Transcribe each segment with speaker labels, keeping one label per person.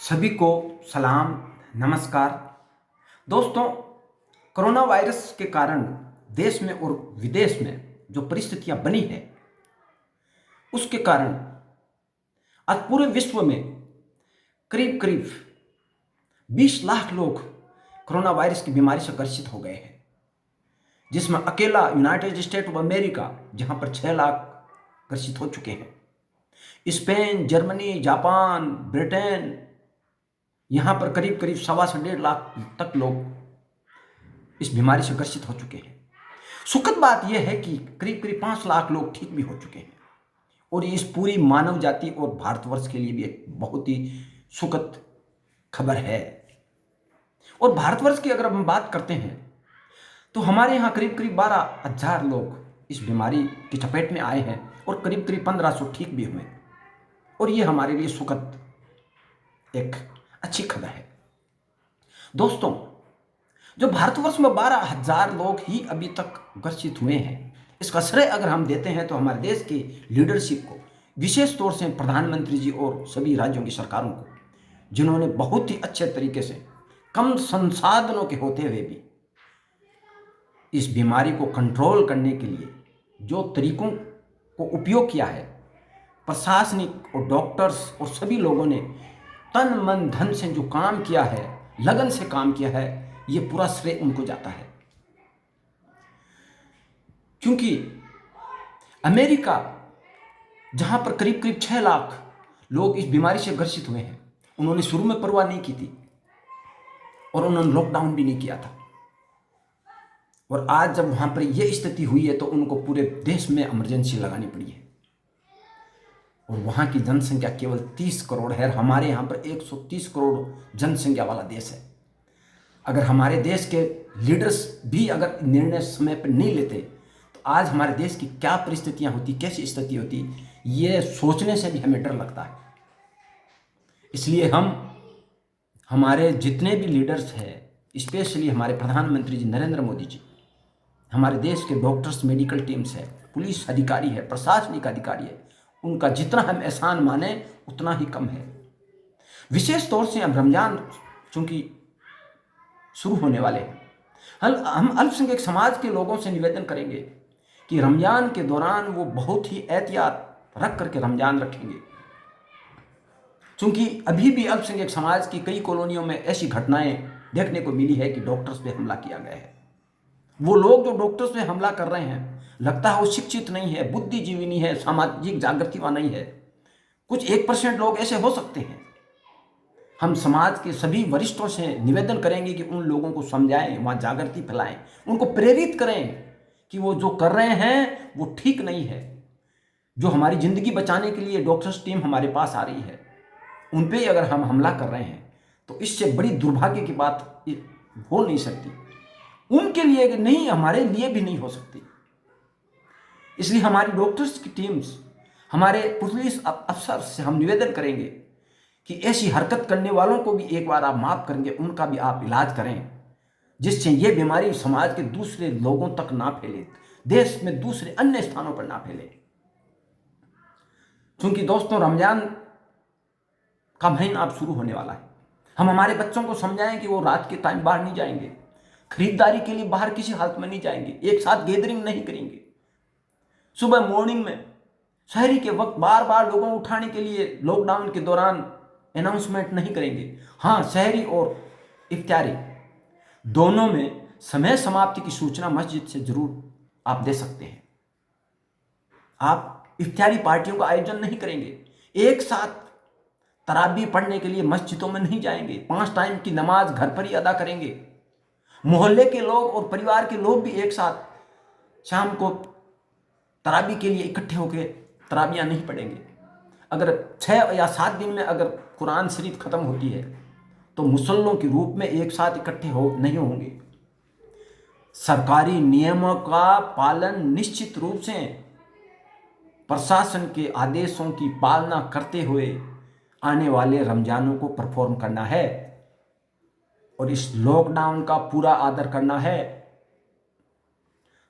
Speaker 1: सभी को सलाम, नमस्कार। दोस्तों, कोरोना वायरस के कारण देश में और विदेश में जो परिस्थितियां बनी है, उसके कारण आज पूरे विश्व में करीब करीब 20 लाख लोग कोरोना वायरस की बीमारी से ग्रसित हो गए हैं, जिसमें अकेला यूनाइटेड स्टेट ऑफ अमेरिका जहां पर 6 लाख ग्रसित हो चुके हैं। स्पेन, जर्मनी, जापान, ब्रिटेन, यहाँ पर करीब करीब 1.25 से 1.5 लाख तक लोग इस बीमारी से ग्रसित हो चुके हैं। सुखद बात यह है कि करीब करीब 5 लाख लोग ठीक भी हो चुके हैं, और इस पूरी मानव जाति और भारतवर्ष के लिए भी एक बहुत ही सुखद खबर है। और भारतवर्ष की अगर हम बात करते हैं तो हमारे यहाँ करीब करीब 12,000 लोग इस बीमारी की चपेट में आए हैं और करीब करीब 1500 ठीक भी हुए, और ये हमारे लिए सुखद एक अच्छी खबर है। दोस्तों, जो भारतवर्ष में 12,000 लोग ही अभी तक ग्रसित हुए हैं, इसका श्रेय अगर हम देते हैं तो हमारे देश की लीडरशिप को, विशेष तौर से प्रधानमंत्री जी और सभी राज्यों की सरकारों को, जिन्होंने बहुत ही अच्छे तरीके से कम संसाधनों के होते हुए भी इस बीमारी को कंट्रोल करने के लिए जो तरीकों को उपयोग किया है, प्रशासनिक और डॉक्टर्स और सभी लोगों ने तन मन धन से जो काम किया है, लगन से काम किया है, ये पूरा श्रेय उनको जाता है। क्योंकि अमेरिका, जहां पर करीब करीब 6 लाख लोग इस बीमारी से ग्रसित हुए हैं, उन्होंने शुरू में परवाह नहीं की थी और उन्होंने लॉकडाउन भी नहीं किया था। और आज जब वहां पर यह स्थिति हुई है तो उनको पूरे देश में इमरजेंसी लगानी पड़ी है। और वहाँ की जनसंख्या केवल 30 करोड़ है, हमारे यहाँ पर 130 करोड़ जनसंख्या वाला देश है। अगर हमारे देश के लीडर्स भी अगर निर्णय समय पर नहीं लेते तो आज हमारे देश की क्या परिस्थितियाँ होती, कैसी स्थिति होती, ये सोचने से भी हमें डर लगता है। इसलिए हमारे जितने भी लीडर्स हैं, स्पेशली हमारे प्रधानमंत्री जी नरेंद्र मोदी जी, हमारे देश के डॉक्टर्स, मेडिकल टीम्स है, पुलिस अधिकारी है, प्रशासनिक अधिकारी है, उनका जितना हम एहसान माने उतना ही कम है। विशेष तौर से हम रमजान चूंकि शुरू होने वाले हैं, हम अल्पसंख्यक समाज के लोगों से निवेदन करेंगे कि रमजान के दौरान वो बहुत ही एहतियात रख करके रमजान रखेंगे। चूंकि अभी भी अल्पसंख्यक समाज की कई कॉलोनियों में ऐसी घटनाएं देखने को मिली है कि डॉक्टर्स पे हमला किया गया है। वो लोग जो डॉक्टर्स पे हमला कर रहे हैं, लगता है वो शिक्षित नहीं है, बुद्धिजीवी नहीं है, सामाजिक जागृतिवान नहीं है। कुछ 1% लोग ऐसे हो सकते हैं। हम समाज के सभी वरिष्ठों से निवेदन करेंगे कि उन लोगों को समझाएं, वहाँ जागृति फैलाएं, उनको प्रेरित करें कि वो जो कर रहे हैं वो ठीक नहीं है। जो हमारी ज़िंदगी बचाने के लिए डॉक्टर्स टीम हमारे पास आ रही है, उन पर अगर हम हमला कर रहे हैं तो इससे बड़ी दुर्भाग्य की बात हो नहीं सकती। उनके लिए नहीं, हमारे लिए भी नहीं हो सकती। इसलिए हमारी डॉक्टर्स की टीम्स, हमारे पुलिस अफसर से हम निवेदन करेंगे कि ऐसी हरकत करने वालों को भी एक बार आप माफ करेंगे, उनका भी आप इलाज करें, जिससे ये बीमारी समाज के दूसरे लोगों तक ना फैले, देश में दूसरे अन्य स्थानों पर ना फैले। क्योंकि दोस्तों, रमजान का महीना अब शुरू होने वाला है। हम हमारे बच्चों को समझाएं कि वो रात के टाइम बाहर नहीं जाएंगे, खरीदारी के लिए बाहर किसी हालत में नहीं जाएंगे, एक साथ गैदरिंग नहीं करेंगे, सुबह मॉर्निंग में शहरी के वक्त बार बार लोगों को उठाने के लिए लॉकडाउन के दौरान अनाउंसमेंट नहीं करेंगे। हाँ, शहरी और इफ्तारी दोनों में समय समाप्ति की सूचना मस्जिद से जरूर आप दे सकते हैं। आप इफ्तारी पार्टियों का आयोजन नहीं करेंगे, एक साथ तरावी पढ़ने के लिए मस्जिदों में नहीं जाएंगे, 5 टाइम की नमाज घर पर ही अदा करेंगे। मोहल्ले के लोग और परिवार के लोग भी एक साथ शाम को तरावी के लिए इकट्ठे होकर तरावियाँ नहीं पढ़ेंगे। अगर 6 या 7 दिन में अगर कुरान शरीफ ख़त्म होती है तो मुसल्लों के रूप में एक साथ इकट्ठे नहीं होंगे। सरकारी नियमों का पालन निश्चित रूप से, प्रशासन के आदेशों की पालना करते हुए आने वाले रमजानों को परफॉर्म करना है और इस लॉकडाउन का पूरा आदर करना है।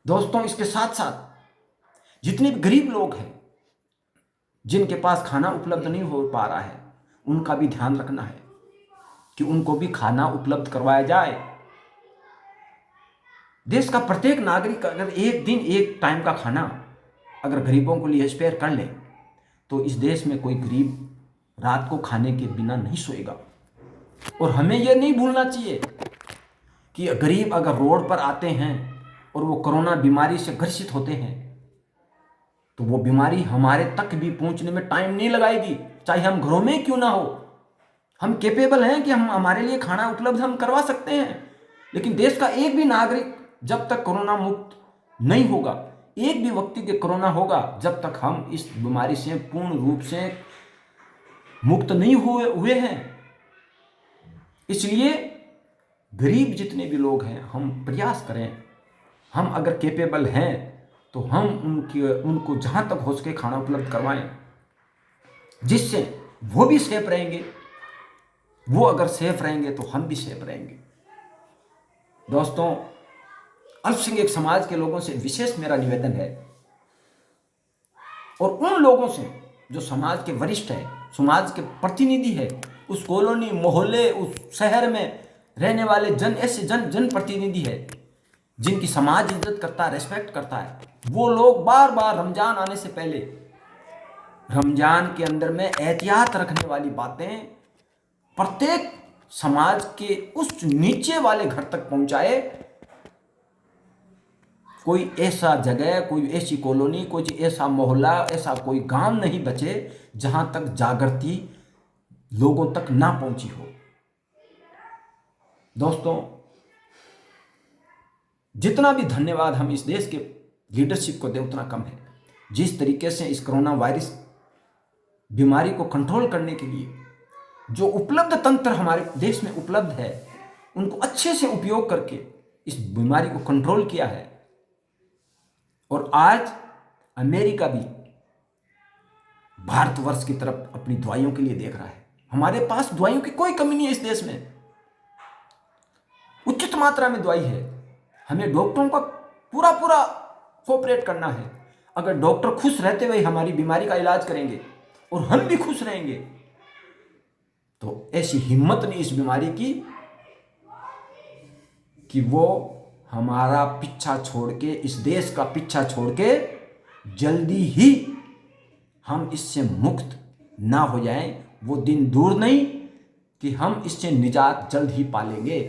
Speaker 1: दोस्तों, इसके साथ साथ जितने भी गरीब लोग हैं, जिनके पास खाना उपलब्ध नहीं हो पा रहा है, उनका भी ध्यान रखना है। कि उनको भी खाना उपलब्ध करवाया जाए। देश का प्रत्येक नागरिक अगर एक दिन एक टाइम का खाना अगर गरीबों के लिए स्पेयर कर ले तो इस देश में कोई गरीब रात को खाने के बिना नहीं सोएगा। और हमें यह नहीं भूलना चाहिए कि गरीब अगर रोड पर आते हैं और वो कोरोना बीमारी से ग्रसित होते हैं तो वो बीमारी हमारे तक भी पहुंचने में टाइम नहीं लगाएगी, चाहे हम घरों में क्यों ना हो। हम कैपेबल हैं कि हम हमारे लिए खाना उपलब्ध हम करवा सकते हैं। लेकिन देश का एक भी नागरिक जब तक कोरोना मुक्त नहीं होगा, एक भी व्यक्ति के कोरोना होगा, जब तक हम इस बीमारी से पूर्ण रूप से मुक्त नहीं हुए हैं। इसलिए गरीब जितने भी लोग हैं हम प्रयास करें, हम अगर कैपेबल हैं तो हम उनको जहाँ तक हो सके खाना उपलब्ध करवाएं, जिससे वो भी सेफ रहेंगे। वो अगर सेफ रहेंगे तो हम भी सेफ रहेंगे। दोस्तों, अल्पसंख्यक समाज के लोगों से विशेष मेरा निवेदन है और उन लोगों से जो समाज के वरिष्ठ है, समाज के प्रतिनिधि है, उस कॉलोनी मोहल्ले उस शहर में रहने वाले ऐसे जन प्रतिनिधि है जिनकी समाज इज्जत करता है, रेस्पेक्ट करता है। वो लोग बार बार रमजान आने से पहले रमजान के अंदर में एहतियात रखने वाली बातें प्रत्येक समाज के उस नीचे वाले घर तक पहुंचाए। कोई ऐसा जगह, कोई ऐसी कॉलोनी, कोई ऐसा मोहल्ला, ऐसा कोई गांव नहीं बचे जहां तक जागृति लोगों तक ना पहुंची हो। दोस्तों, जितना भी धन्यवाद हम इस देश के लीडरशिप को दें उतना कम है। जिस तरीके से इस कोरोना वायरस बीमारी को कंट्रोल करने के लिए जो उपलब्ध तंत्र हमारे देश में उपलब्ध है, उनको अच्छे से उपयोग करके इस बीमारी को कंट्रोल किया है। और आज अमेरिका भी भारतवर्ष की तरफ अपनी दवाइयों के लिए देख रहा है। हमारे पास दवाइयों की कोई कमी नहीं है। इस देश में उचित मात्रा में दवाई है। हमें डॉक्टरों का पूरा कोऑपरेट करना है। अगर डॉक्टर खुश रहते हुए हमारी बीमारी का इलाज करेंगे और हम भी खुश रहेंगे तो ऐसी हिम्मत नहीं इस बीमारी की कि वो हमारा पीछा छोड़ के, इस देश का पीछा छोड़ के जल्दी ही हम इससे मुक्त ना हो जाएं। वो दिन दूर नहीं कि हम इससे निजात जल्द ही पालेंगे,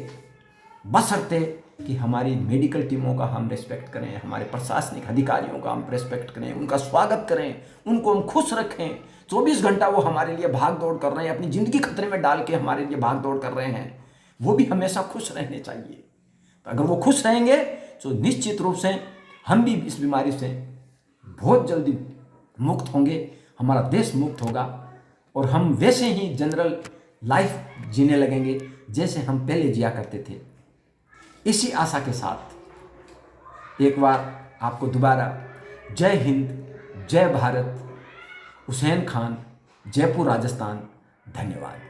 Speaker 1: बशर्ते कि हमारी मेडिकल टीमों का हम रेस्पेक्ट करें, हमारे प्रशासनिक अधिकारियों का हम रेस्पेक्ट करें, उनका स्वागत करें, उनको हम खुश रखें। 24 घंटा वो हमारे लिए भाग दौड़ कर रहे हैं, अपनी ज़िंदगी खतरे में डाल के हमारे लिए भाग दौड़ कर रहे हैं। वो भी हमेशा खुश रहने चाहिए। तो अगर वो खुश रहेंगे तो निश्चित रूप से हम भी इस बीमारी से बहुत जल्दी मुक्त होंगे, हमारा देश मुक्त होगा और हम वैसे ही जनरल लाइफ जीने लगेंगे जैसे हम पहले जिया करते थे। इसी आशा के साथ एक बार आपको दोबारा जय हिंद, जय भारत। हुसैन खान, जयपुर, राजस्थान। धन्यवाद।